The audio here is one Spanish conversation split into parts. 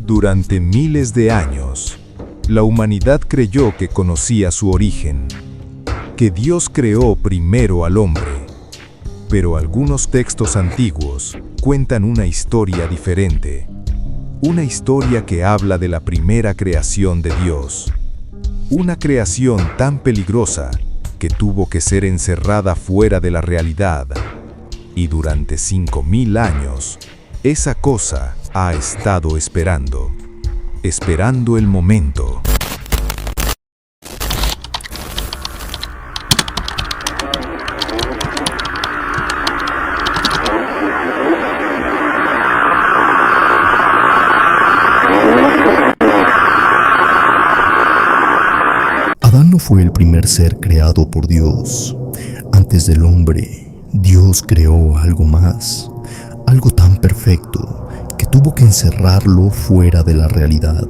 Durante miles de años, la humanidad creyó que conocía su origen, que Dios creó primero al hombre. Pero algunos textos antiguos cuentan una historia diferente. Una historia que habla de la primera creación de Dios. Una creación tan peligrosa que tuvo que ser encerrada fuera de la realidad. Y durante 5000 años, esa cosa ha estado esperando el momento. Adán no fue el primer ser creado por Dios. Antes del hombre, Dios creó algo más, algo tan perfecto que tuvo que encerrarlo fuera de la realidad.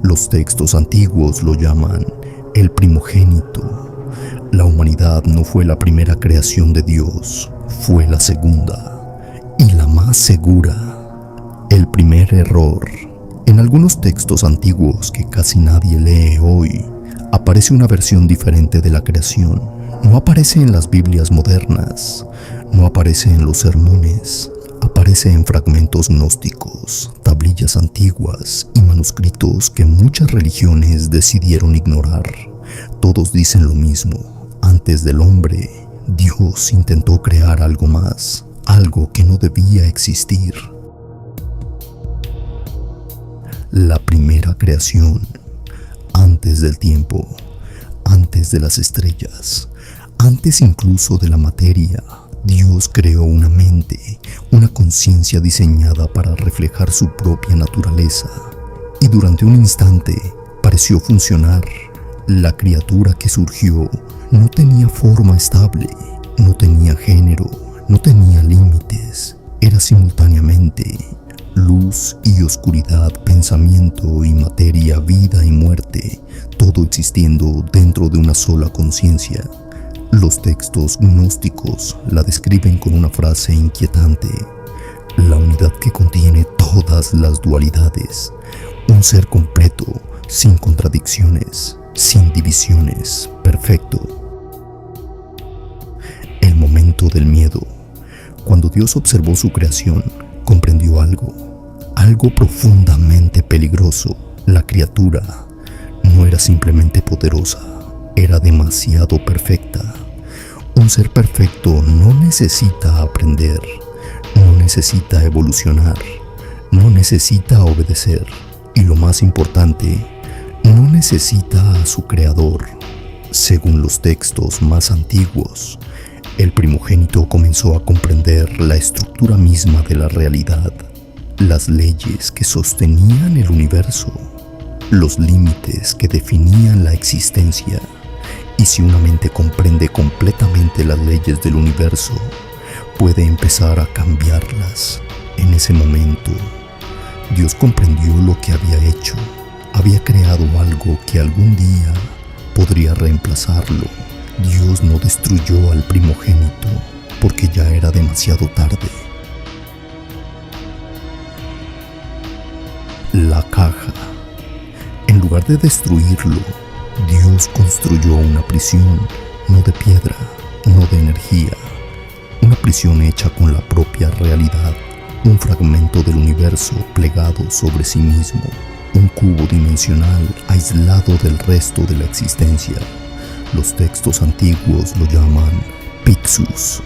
Los textos antiguos lo llaman el primogénito. La humanidad no fue la primera creación de Dios, fue la segunda y la más segura. El primer error. En algunos textos antiguos que casi nadie lee hoy, aparece una versión diferente de la creación. No aparece en las Biblias modernas, no aparece en los sermones, aparece en fragmentos gnósticos, tablillas antiguas y manuscritos que muchas religiones decidieron ignorar. Todos dicen lo mismo. Antes del hombre, Dios intentó crear algo más, algo que no debía existir. La primera creación. Antes del tiempo, antes de las estrellas, antes incluso de la materia, Dios creó una mente, una conciencia diseñada para reflejar su propia naturaleza. Y durante un instante pareció funcionar. La criatura que surgió no tenía forma estable, no tenía género, no tenía límites. Era simultáneamente luz y oscuridad, pensamiento y materia, vida y muerte, todo existiendo dentro de una sola conciencia. Los textos gnósticos la describen con una frase inquietante: la unidad que contiene todas las dualidades, un ser completo, sin contradicciones, sin divisiones, perfecto. El momento del miedo. Cuando Dios observó su creación, comprendió algo profundamente peligroso. La criatura no era simplemente poderosa, era demasiado perfecta. Un ser perfecto no necesita aprender, no necesita evolucionar, no necesita obedecer y, lo más importante, no necesita a su creador. Según los textos más antiguos, el primogénito comenzó a comprender la estructura misma de la realidad, las leyes que sostenían el universo, los límites que definían la existencia. Y si una mente comprende completamente las leyes del universo, puede empezar a cambiarlas. En ese momento, Dios comprendió lo que había hecho. Había creado algo que algún día podría reemplazarlo. Dios no destruyó al primogénito porque ya era demasiado tarde. La caja. En lugar de destruirlo, Dios construyó una prisión, no de piedra, no de energía. Una prisión hecha con la propia realidad, un fragmento del universo plegado sobre sí mismo, un cubo dimensional aislado del resto de la existencia. Los textos antiguos lo llaman Pixus,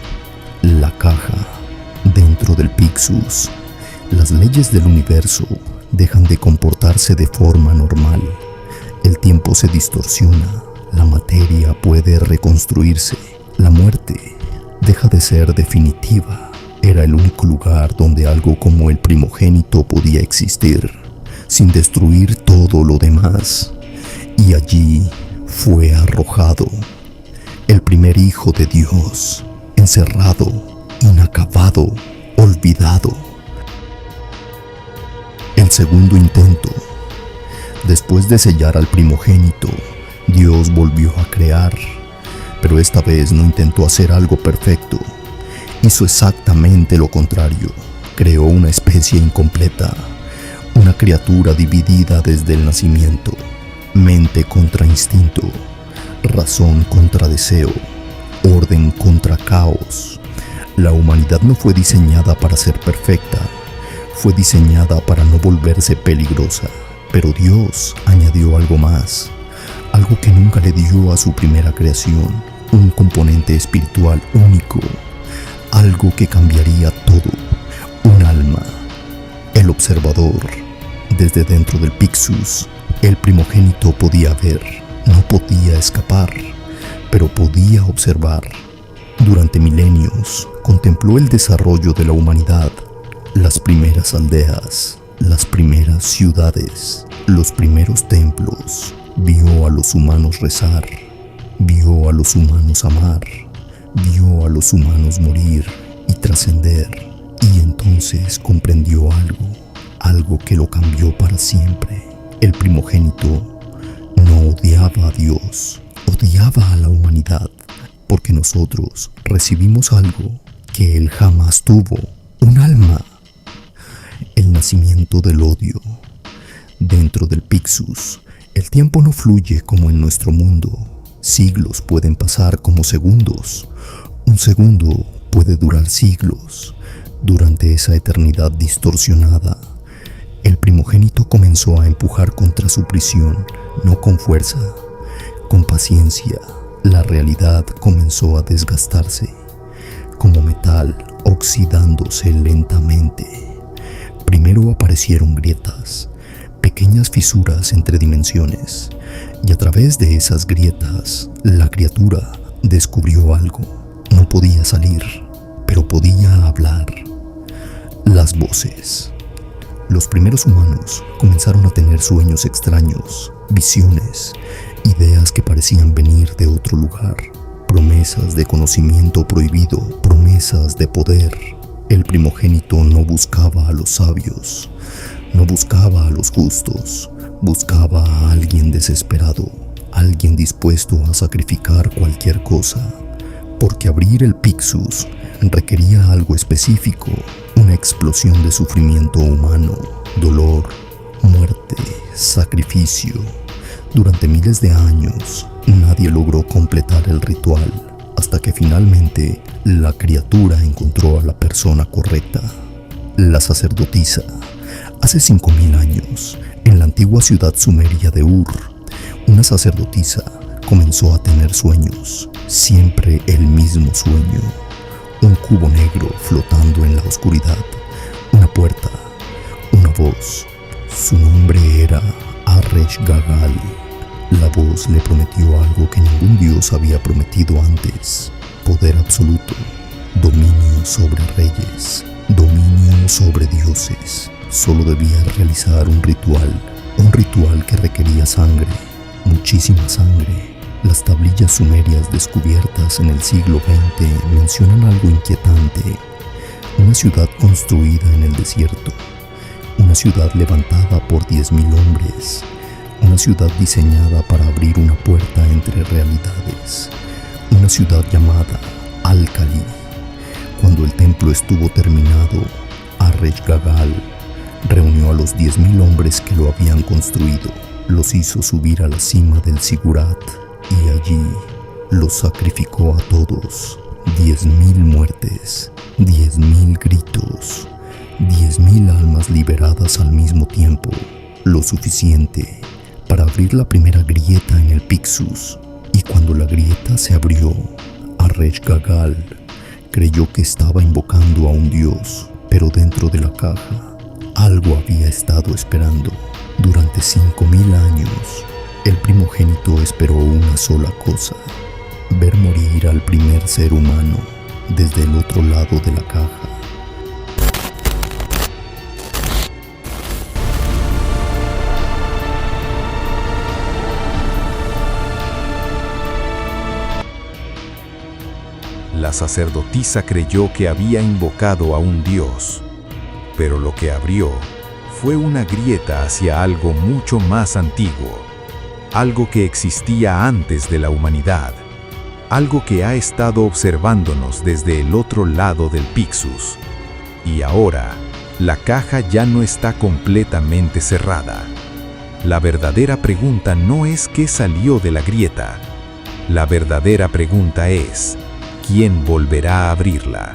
la caja. Dentro del Pixus, las leyes del universo dejan de comportarse de forma normal. El tiempo se distorsiona, la materia puede reconstruirse, la muerte deja de ser definitiva. Era el único lugar donde algo como el primogénito podía existir, sin destruir todo lo demás. Y allí fue arrojado el primer hijo de Dios, encerrado, inacabado, olvidado. El segundo intento. Después de sellar al primogénito, Dios volvió a crear, pero esta vez no intentó hacer algo perfecto. Hizo exactamente lo contrario. Creó una especie incompleta, Una criatura dividida desde el nacimiento, mente contra instinto, razón contra deseo, orden contra caos. La humanidad no fue diseñada para ser perfecta, fue diseñada para no volverse peligrosa. Pero Dios añadió algo más, algo que nunca le dio a su primera creación, un componente espiritual único, algo que cambiaría todo, un alma. El observador, desde dentro del Pixus, el primogénito podía ver, no podía escapar, pero podía observar. Durante milenios, contempló el desarrollo de la humanidad, las primeras aldeas, las primeras ciudades, los primeros templos. Vio a los humanos rezar, vio a los humanos amar, vio a los humanos morir y trascender. Y entonces comprendió algo que lo cambió para siempre. El primogénito no odiaba a Dios, odiaba a la humanidad, porque nosotros recibimos algo que él jamás tuvo, un alma. El nacimiento del odio. Dentro del Pixus, el tiempo no fluye como en nuestro mundo. Siglos pueden pasar como segundos. Un segundo puede durar siglos. Durante esa eternidad distorsionada, el primogénito comenzó a empujar contra su prisión, no con fuerza, con paciencia. La realidad comenzó a desgastarse, como metal oxidándose lentamente. Primero aparecieron grietas, pequeñas fisuras entre dimensiones, y a través de esas grietas, la criatura descubrió algo. No podía salir, pero podía hablar. Las voces. Los primeros humanos comenzaron a tener sueños extraños, visiones, ideas que parecían venir de otro lugar, promesas de conocimiento prohibido, promesas de poder. El primogénito no buscaba a los sabios, no buscaba a los justos, buscaba a alguien desesperado, alguien dispuesto a sacrificar cualquier cosa, porque abrir el Pixus requería algo específico, una explosión de sufrimiento humano, dolor, muerte, sacrificio. Durante miles de años, nadie logró completar el ritual, hasta que finalmente la criatura encontró a la persona correcta, la sacerdotisa. Hace 5000 años, en la antigua ciudad sumeria de Ur, una sacerdotisa comenzó a tener sueños, siempre el mismo sueño. Un cubo negro flotando en la oscuridad, una puerta, una voz. Su nombre era Arresh-Gagal. La voz le prometió algo que ningún dios había prometido antes: poder absoluto, dominio sobre reyes, dominio sobre dioses. Solo debía realizar un ritual que requería sangre, muchísima sangre. Las tablillas sumerias descubiertas en el siglo XX mencionan algo inquietante: una ciudad construida en el desierto, una ciudad levantada por 10.000 hombres, una ciudad diseñada para abrir una puerta entre realidades, una ciudad llamada Al-Khali. Cuando el templo estuvo terminado, Arresh-Gagal reunió a los 10.000 hombres que lo habían construido, los hizo subir a la cima del Zigurat y allí los sacrificó a todos. 10.000 muertes, 10.000 gritos, 10.000 almas liberadas al mismo tiempo, lo suficiente para abrir la primera grieta en el Pixus. Y cuando la grieta se abrió, Arresh-Gagal creyó que estaba invocando a un dios, pero dentro de la caja algo había estado esperando. Durante 5000 años, el primogénito esperó una sola cosa: ver morir al primer ser humano desde el otro lado de la caja. La sacerdotisa creyó que había invocado a un dios, pero lo que abrió fue una grieta hacia algo mucho más antiguo, algo que existía antes de la humanidad, algo que ha estado observándonos desde el otro lado del Pixus. Y ahora, La caja ya no está completamente cerrada. La verdadera pregunta no es qué salió de la grieta. La verdadera pregunta es, ¿quién volverá a abrirla?